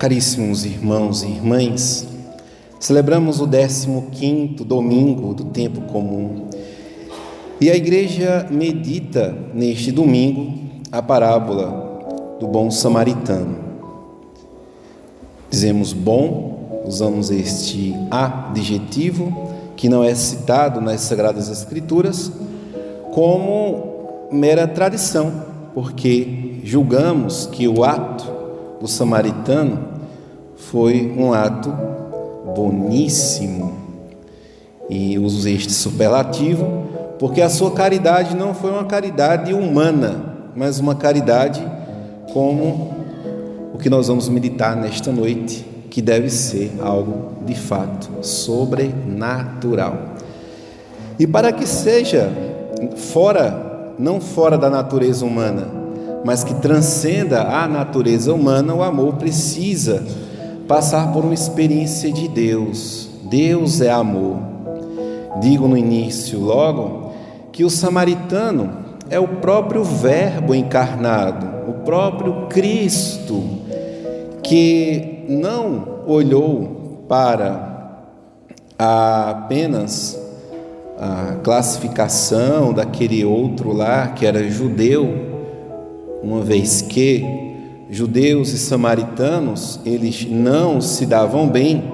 Caríssimos irmãos e irmãs, celebramos o 15º domingo do tempo comum e a Igreja medita neste domingo a parábola do bom samaritano. Dizemos bom, usamos este adjetivo que não é citado nas Sagradas Escrituras como mera tradição, porque julgamos que o ato do samaritano foi um ato boníssimo, e uso este superlativo porque a sua caridade não foi uma caridade humana, mas uma caridade como o que nós vamos meditar nesta noite, que deve ser algo de fato sobrenatural. E para que seja não fora da natureza humana, mas que transcenda a natureza humana, o amor precisa passar por uma experiência de Deus. Deus é amor. Digo no início logo que o samaritano é o próprio Verbo encarnado, o próprio Cristo, que não olhou para apenas a classificação daquele outro lá que era judeu, uma vez que judeus e samaritanos, eles não se davam bem.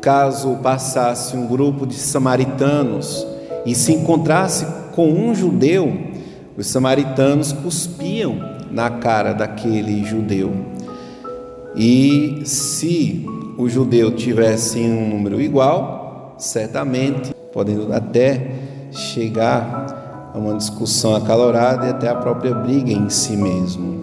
Caso passasse um grupo de samaritanos e se encontrasse com um judeu, os samaritanos cuspiam na cara daquele judeu. E se o judeu tivesse um número igual, certamente, podendo até chegar a uma discussão acalorada e até a própria briga em si mesmo.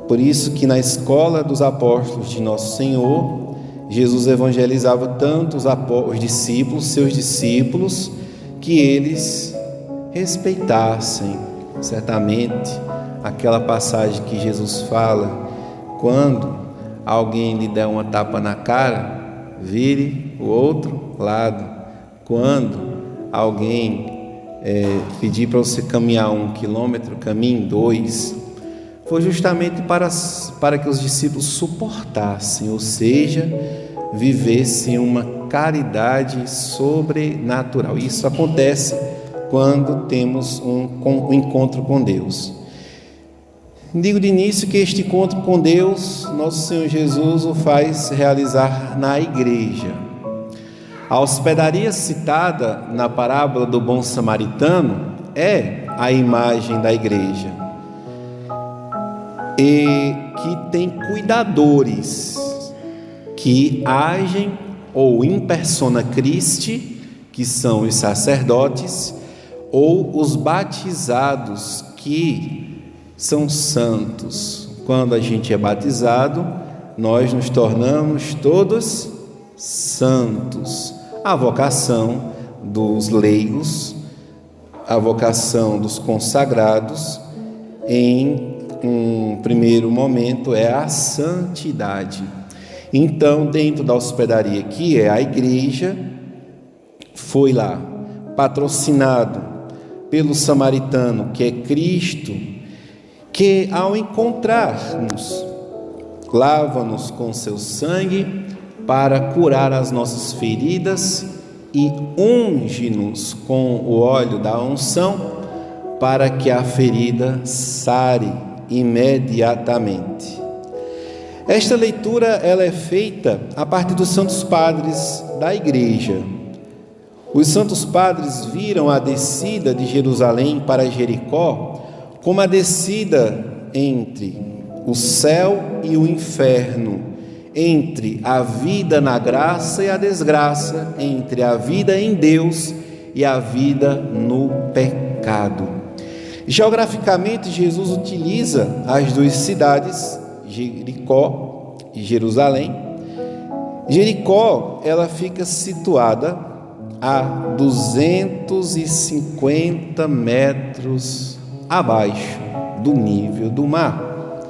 Por isso que na escola dos apóstolos de Nosso Senhor, Jesus evangelizava tanto os discípulos, seus discípulos, que eles respeitassem certamente aquela passagem que Jesus fala: quando alguém lhe der uma tapa na cara, vire o outro lado. Quando alguém pedir para você caminhar 1 quilômetro, caminhe 2. Foi justamente para que os discípulos suportassem, ou seja, vivessem uma caridade sobrenatural. Isso acontece quando temos um encontro com Deus. Digo de início que este encontro com Deus, nosso Senhor Jesus o faz realizar na igreja. A hospedaria citada na parábola do bom samaritano é a imagem da igreja, e que tem cuidadores que agem ou in persona Christi, que são os sacerdotes, ou os batizados, que são santos. Quando a gente é batizado, nós nos tornamos todos santos. A vocação dos leigos, a vocação dos consagrados, em um primeiro momento, é a santidade. Então, dentro da hospedaria, que é a igreja, foi lá, patrocinado pelo samaritano, que é Cristo, que ao encontrar-nos, lava-nos com seu sangue para curar as nossas feridas e unge-nos com o óleo da unção para que a ferida sare imediatamente. Esta leitura ela é feita a partir dos santos padres da igreja. Os santos padres viram a descida de Jerusalém para Jericó como a descida entre o céu e o inferno, entre a vida na graça e a desgraça, entre a vida em Deus e a vida no pecado. Geograficamente, Jesus utiliza as duas cidades, Jericó e Jerusalém. Jericó, ela fica situada a 250 metros abaixo do nível do mar.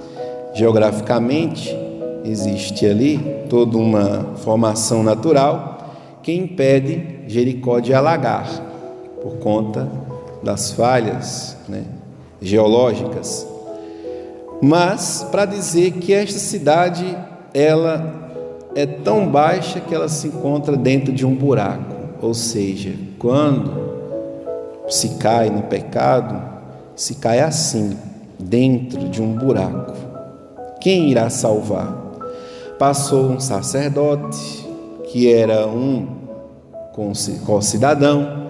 Geograficamente, existe ali toda uma formação natural que impede Jericó de alagar, por conta das falhas geológicas. Mas para dizer que esta cidade ela é tão baixa que ela se encontra dentro de um buraco. Ou seja, quando se cai no pecado, se cai assim, dentro de um buraco. Quem irá salvar? Passou um sacerdote, que era um concidadão,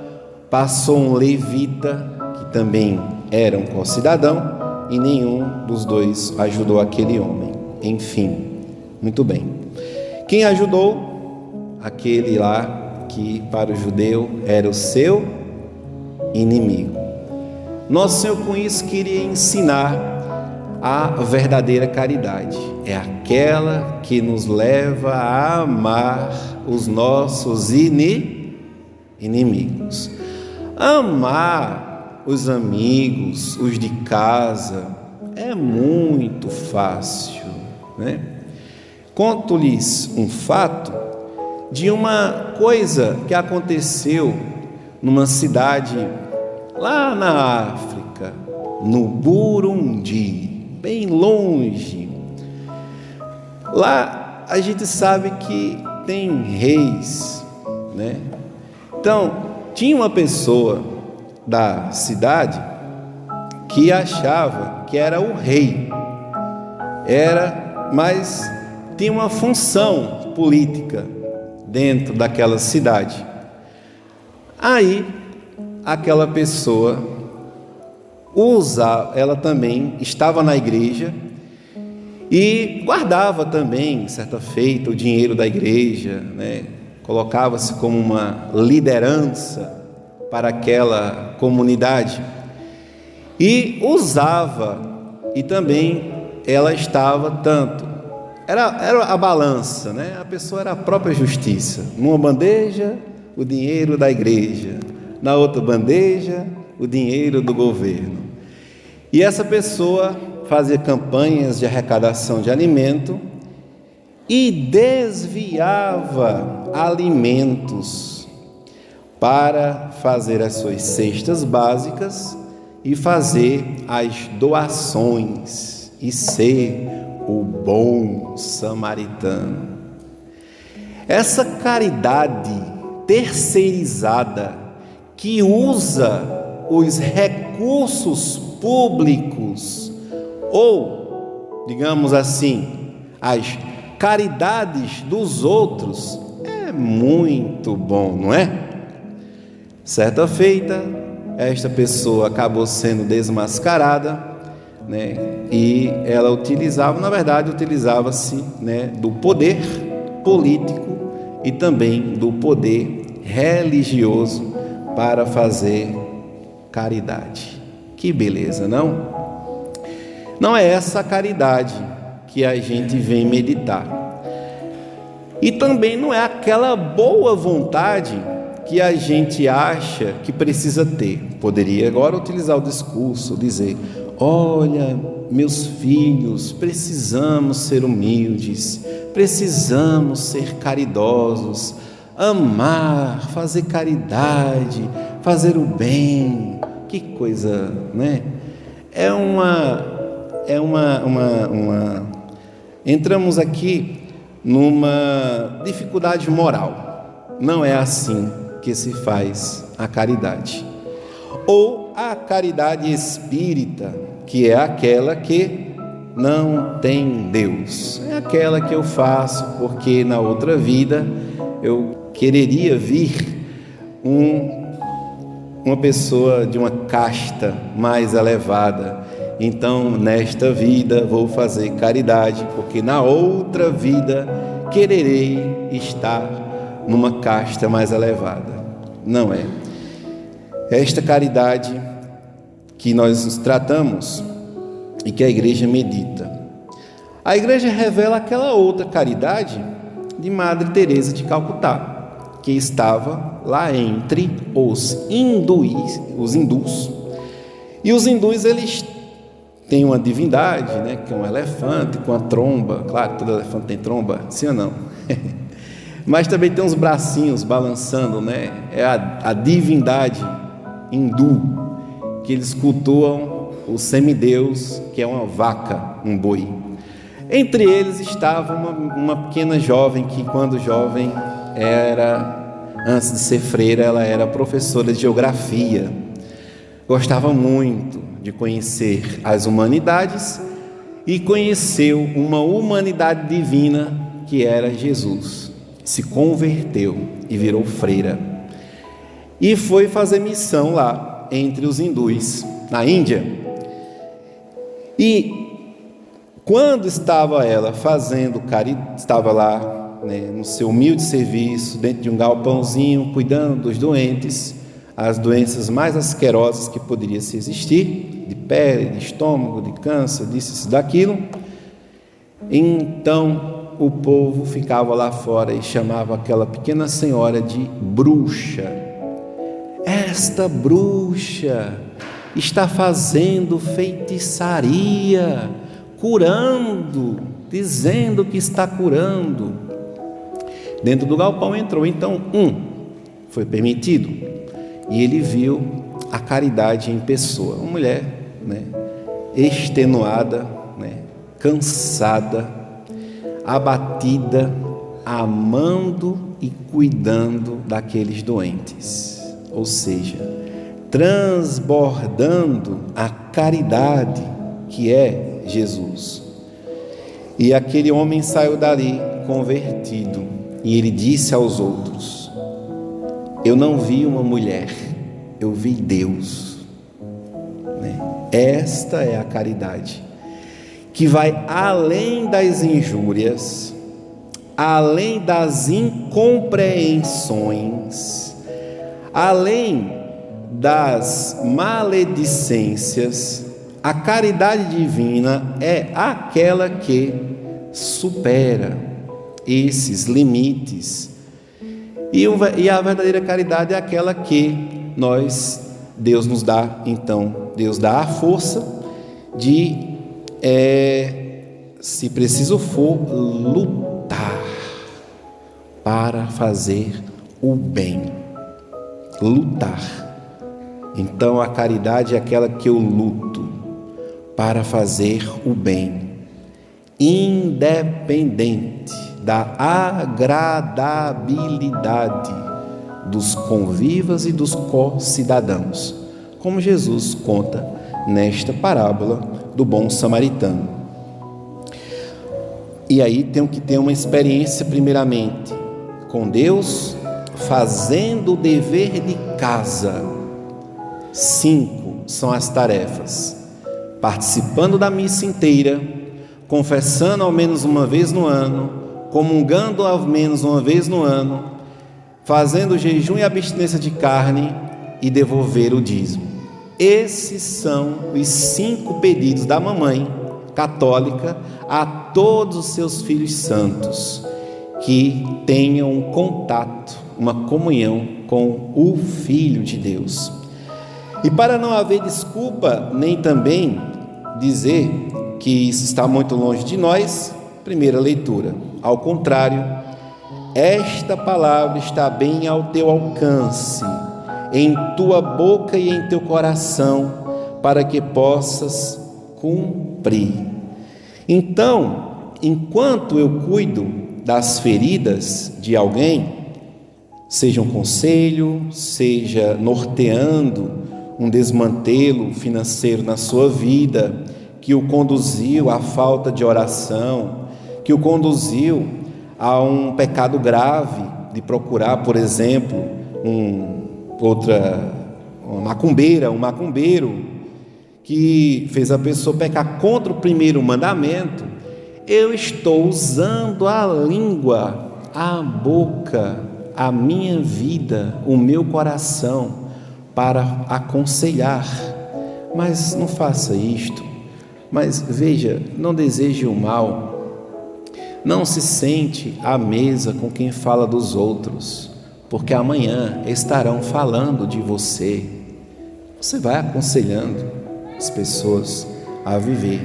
passou um levita, que também era um concidadão, e nenhum dos dois ajudou aquele homem. Enfim, muito bem. Quem ajudou? Aquele lá que para o judeu era o seu inimigo. Nosso Senhor com isso queria ensinar a verdadeira caridade. É aquela que nos leva a amar os nossos inimigos. Amar os amigos, os de casa, é muito fácil, né? Conto-lhes um fato de uma coisa que aconteceu numa cidade lá na África, no Burundi, bem longe. Lá a gente sabe que tem reis, né? Então, tinha uma pessoa da cidade que achava que era o rei, mas tinha uma função política dentro daquela cidade. Aí, aquela pessoa ela também estava na igreja e guardava também, certa feita, o dinheiro da igreja, né? Colocava-se como uma liderança para aquela comunidade e usava, e também ela estava era a balança, né? A pessoa era a própria justiça. Numa bandeja, o dinheiro da igreja, na outra bandeja, o dinheiro do governo. E essa pessoa fazia campanhas de arrecadação de alimento e desviava alimentos para fazer as suas cestas básicas e fazer as doações e ser o bom samaritano. Essa caridade terceirizada que usa os recursos públicos, ou, digamos assim, as caridades dos outros, é muito bom, não é? Certa feita, esta pessoa acabou sendo desmascarada, né? E ela utilizava-se, né, do poder político e também do poder religioso para fazer caridade. Que beleza, não? Não é essa a caridade que a gente vem meditar. E também não é aquela boa vontade que a gente acha que precisa ter. Poderia agora utilizar o discurso, dizer: olha, meus filhos, precisamos ser humildes, precisamos ser caridosos, amar, fazer caridade, fazer o bem. Que coisa, né? Entramos aqui numa dificuldade moral. Não é assim que se faz a caridade. Ou a caridade espírita, que é aquela que não tem Deus. É aquela que eu faço porque na outra vida eu quereria vir uma pessoa de uma casta mais elevada. Então, nesta vida vou fazer caridade, porque na outra vida quererei estar numa casta mais elevada. Não é. Esta caridade que nós tratamos e que a igreja medita. A igreja revela aquela outra caridade de Madre Teresa de Calcutá, que estava lá entre os hindus. E os hindus, eles têm uma divindade, né, que é um elefante com a tromba. Claro, todo elefante tem tromba, sim ou não? Mas também tem uns bracinhos balançando, né? É a divindade hindu, que eles cultuam o semideus, que é uma vaca, um boi. Entre eles estava uma pequena jovem que, quando jovem, antes de ser freira, ela era professora de geografia. Gostava muito de conhecer as humanidades e conheceu uma humanidade divina que era Jesus. Se converteu e virou freira. E foi fazer missão lá entre os hindus, na Índia. E quando estava ela fazendo caridade, estava lá, no seu humilde serviço, dentro de um galpãozinho, cuidando dos doentes, as doenças mais asquerosas que poderia se existir, de pele, de estômago, de câncer, disso, daquilo. Então o povo ficava lá fora e chamava aquela pequena senhora de bruxa. Esta bruxa está fazendo feitiçaria, curando, dizendo que está curando. Dentro do galpão entrou então foi permitido, e ele viu a caridade em pessoa, uma mulher, extenuada, cansada, abatida, amando e cuidando daqueles doentes, ou seja, transbordando a caridade que é Jesus. E aquele homem saiu dali convertido, e ele disse aos outros: eu não vi uma mulher, eu vi Deus. Esta é a caridade, que vai além das injúrias, além das incompreensões, além das maledicências. A caridade divina é aquela que supera esses limites, e a verdadeira caridade é aquela que Deus nos dá. Então Deus dá a força de, se preciso for, lutar para fazer o bem. Lutar. Então a caridade é aquela que eu luto para fazer o bem, independente da agradabilidade dos convivas e dos co-cidadãos, como Jesus conta nesta parábola do bom samaritano. E aí tenho que ter uma experiência primeiramente com Deus, fazendo o dever de casa. 5 são as tarefas: participando da missa inteira, confessando ao menos uma vez no ano, comungando ao menos uma vez no ano, fazendo jejum e abstinência de carne e devolver o dízimo. Esses são os 5 pedidos da mamãe católica a todos os seus filhos santos, que tenham um contato, uma comunhão com o Filho de Deus. E para não haver desculpa, nem também dizer que isso está muito longe de nós, primeira leitura: ao contrário, esta palavra está bem ao teu alcance, em tua boca e em teu coração, para que possas cumprir. Então, enquanto eu cuido das feridas de alguém, seja um conselho, seja norteando um desmantelo financeiro na sua vida, que o conduziu à falta de oração, que o conduziu a um pecado grave de procurar, por exemplo, um macumbeiro, que fez a pessoa pecar contra o primeiro mandamento. Eu estou usando a língua, a boca, a minha vida, o meu coração para aconselhar. Mas não faça isto. Mas veja, não deseje o mal. Não se sente à mesa com quem fala dos outros, porque amanhã estarão falando de você. Você vai aconselhando as pessoas a viver,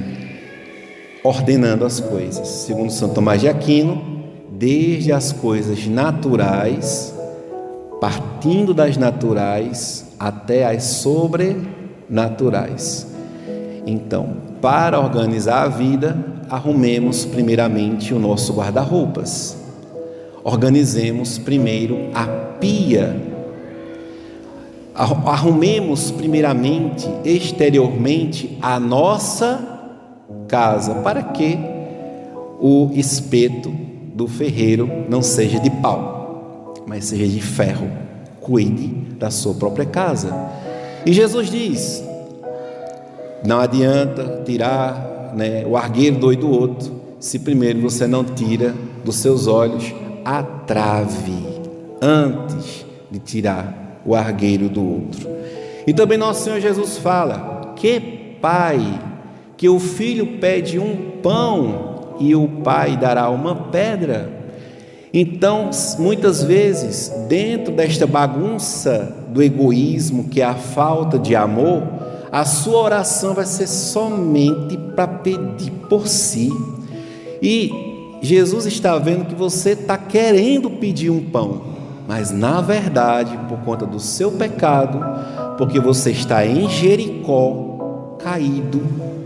ordenando as coisas, segundo Santo Tomás de Aquino, desde as coisas naturais, partindo das naturais até as sobrenaturais. Então, para organizar a vida, arrumemos primeiramente o nosso guarda-roupas. Organizemos primeiro a pia. Arrumemos primeiramente, exteriormente, a nossa casa, para que o espeto do ferreiro não seja de pau, mas seja de ferro. Cuide da sua própria casa. E Jesus diz: não adianta tirar, o argueiro do olho do outro, se primeiro você não tira dos seus olhos a trave, antes de tirar o argueiro do outro. E também nosso Senhor Jesus fala: que pai, que o filho pede um pão e o pai dará uma pedra? Então, muitas vezes, dentro desta bagunça do egoísmo, que é a falta de amor, a sua oração vai ser somente para pedir por si. E Jesus está vendo que você está querendo pedir um pão, mas na verdade, por conta do seu pecado, porque você está em Jericó, caído,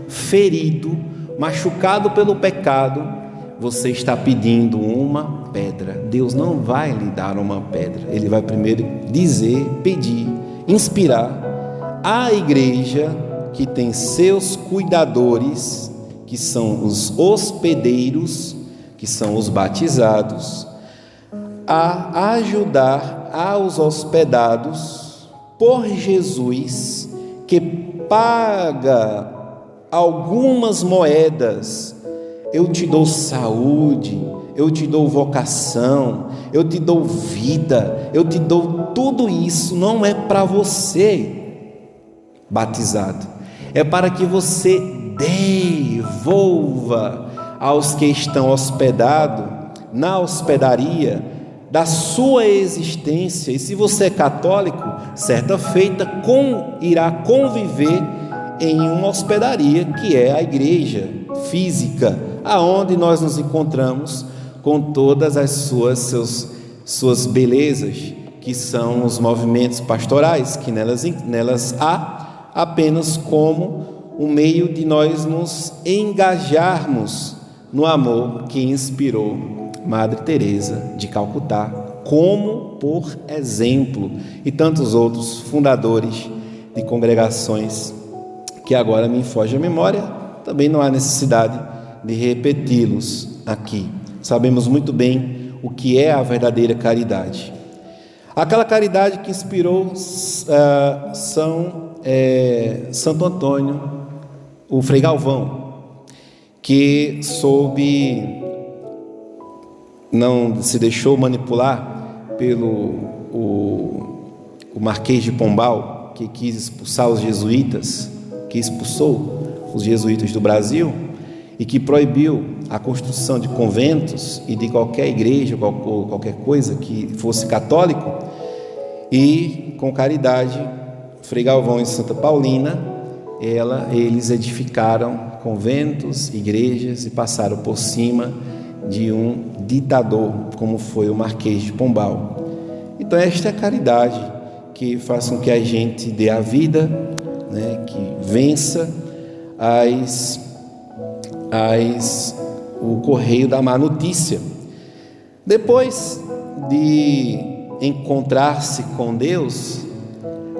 ferido, machucado pelo pecado, você está pedindo uma pedra. Deus não vai lhe dar uma pedra. Ele vai primeiro dizer, pedir, inspirar a igreja, que tem seus cuidadores, que são os hospedeiros, que são os batizados, a ajudar aos hospedados por Jesus, que paga algumas moedas. Eu te dou saúde, eu te dou vocação, eu te dou vida, eu te dou tudo isso. Não é para você, batizado, é para que você devolva aos que estão hospedados na hospedaria da sua existência. E se você é católico, certa feita irá conviver em uma hospedaria, que é a igreja física, aonde nós nos encontramos com todas as suas belezas, que são os movimentos pastorais, que nelas há apenas como um meio de nós nos engajarmos no amor que inspirou Madre Teresa de Calcutá, como por exemplo, e tantos outros fundadores de congregações que agora me foge a memória. Também não há necessidade de repeti-los aqui. Sabemos muito bem o que é a verdadeira caridade. Aquela caridade que inspirou Santo Antônio, o Frei Galvão, que não se deixou manipular pelo o Marquês de Pombal, que quis expulsar os jesuítas, que expulsou os jesuítas do Brasil e que proibiu a construção de conventos e de qualquer igreja ou qualquer coisa que fosse católico. E com caridade, Frei Galvão e Santa Paulina, eles edificaram conventos, igrejas e passaram por cima de um ditador, como foi o Marquês de Pombal. Então esta é a caridade que faz com que a gente dê a vida, que vença o correio da má notícia. Depois de encontrar-se com Deus,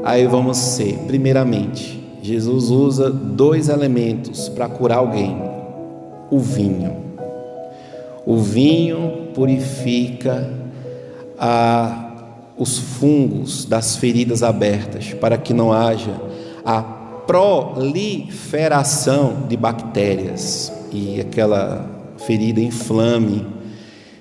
aí vamos ser, primeiramente, Jesus usa 2 elementos para curar alguém: o vinho. O vinho purifica os fungos das feridas abertas, para que não haja a proliferação de bactérias e aquela ferida inflame.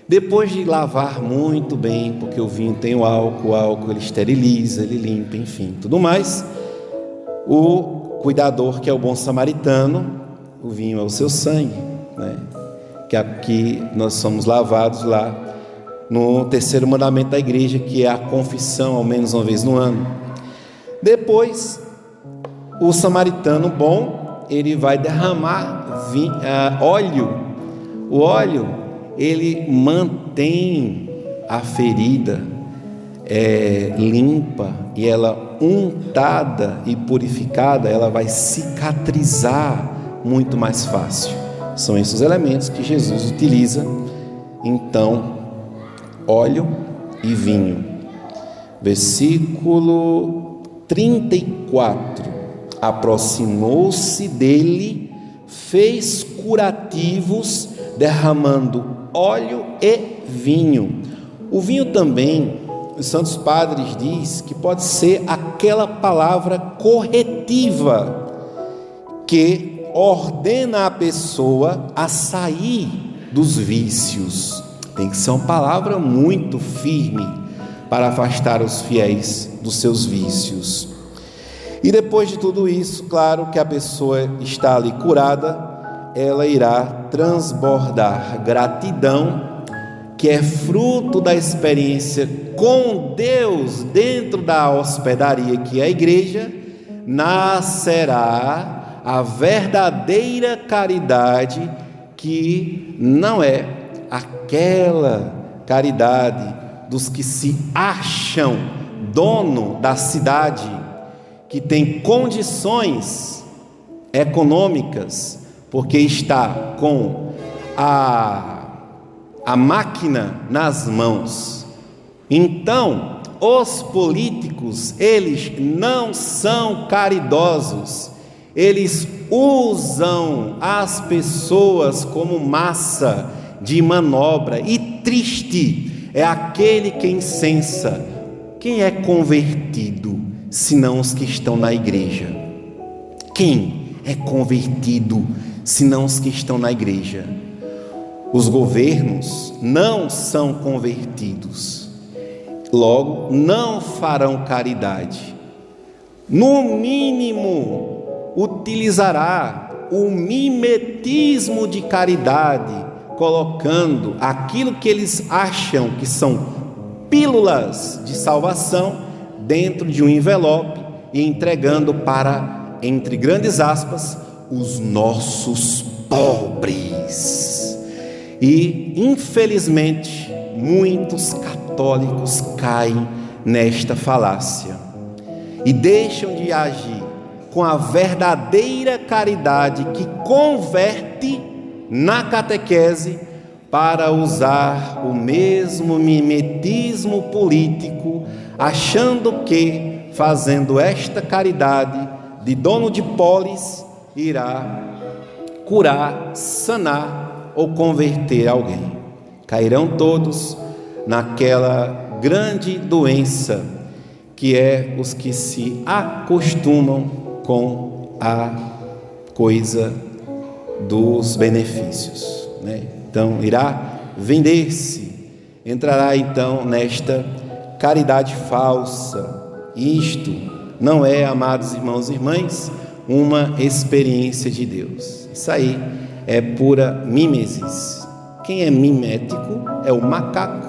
Depois de lavar muito bem, porque o vinho tem o álcool ele esteriliza, ele limpa, enfim, tudo mais. O cuidador, que é o bom samaritano, o vinho é o seu sangue, que aqui nós somos lavados lá no 3º mandamento da igreja, que é a confissão, ao menos uma vez no ano. Depois, o samaritano bom, ele vai derramar óleo. O óleo, ele mantém a ferida limpa, e ela untada e purificada, ela vai cicatrizar muito mais fácil. São esses os elementos que Jesus utiliza. Então, óleo e vinho. Versículo 34. Aproximou-se dele, fez curativos, derramando óleo e vinho. O vinho também, os santos padres diz que pode ser aquela palavra corretiva que ordena a pessoa a sair dos vícios. Tem que ser uma palavra muito firme para afastar os fiéis dos seus vícios. E depois de tudo isso, claro que a pessoa está ali curada, ela irá transbordar gratidão, que é fruto da experiência com Deus dentro da hospedaria que é a igreja. Nascerá a verdadeira caridade, que não é aquela caridade dos que se acham dono da cidade, que tem condições econômicas, porque está com a máquina nas mãos. Então, os políticos, eles não são caridosos, eles usam as pessoas como massa de manobra, e triste é aquele que incensa. Quem é convertido, senão os que estão na igreja? Quem é convertido, senão os que estão na igreja? Os governos não são convertidos, logo não farão caridade. No mínimo, utilizará o mimetismo de caridade, colocando aquilo que eles acham que são pílulas de salvação dentro de um envelope e entregando para, entre grandes aspas, os nossos pobres. E, infelizmente, muitos católicos caem nesta falácia e deixam de agir com a verdadeira caridade que converte na catequese, para usar o mesmo mimetismo político, achando que, fazendo esta caridade de dono de polis, irá curar, sanar ou converter alguém. Cairão todos naquela grande doença que é os que se acostumam com a coisa dos benefícios, né? Então irá vender-se, entrará então nesta caridade falsa. Isto não é, amados irmãos e irmãs, uma experiência de Deus. Isso aí é pura mimesis. Quem é mimético é o macaco,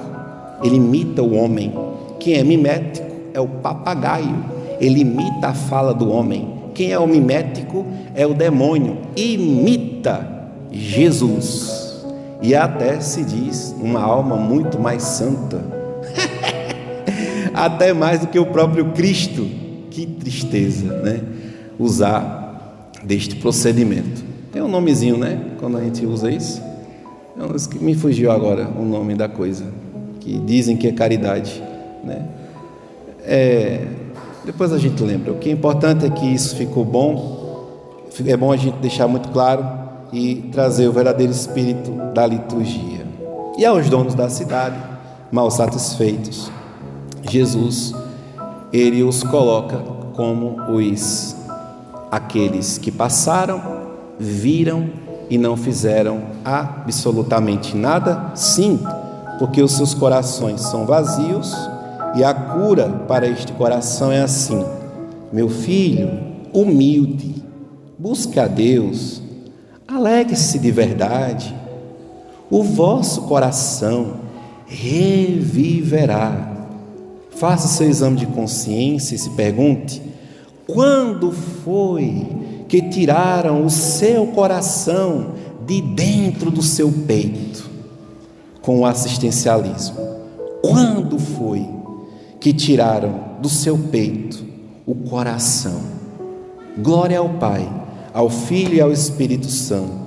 ele imita o homem. Quem é mimético é o papagaio, ele imita a fala do homem. Quem é o mimético é o demônio, imita Jesus. E até se diz uma alma muito mais santa, até mais do que o próprio Cristo. Que tristeza, né? Usar deste procedimento. Tem um nomezinho, né? Quando a gente usa isso. Me fugiu agora o nome da coisa, que dizem que é caridade, né? Depois a gente lembra. O que é importante é que isso ficou bom. É bom a gente deixar muito claro e trazer o verdadeiro espírito da liturgia. E aos donos da cidade, mal satisfeitos, Jesus, ele os coloca como aqueles que passaram, viram e não fizeram absolutamente nada. Sim, porque os seus corações são vazios, e a cura para este coração é assim: meu filho, humilde, busque a Deus, alegre-se de verdade, o vosso coração reviverá. Faça seu exame de consciência e se pergunte: quando foi que tiraram o seu coração de dentro do seu peito com o assistencialismo? Quando foi que tiraram do seu peito o coração? Glória ao Pai, ao Filho e ao Espírito Santo,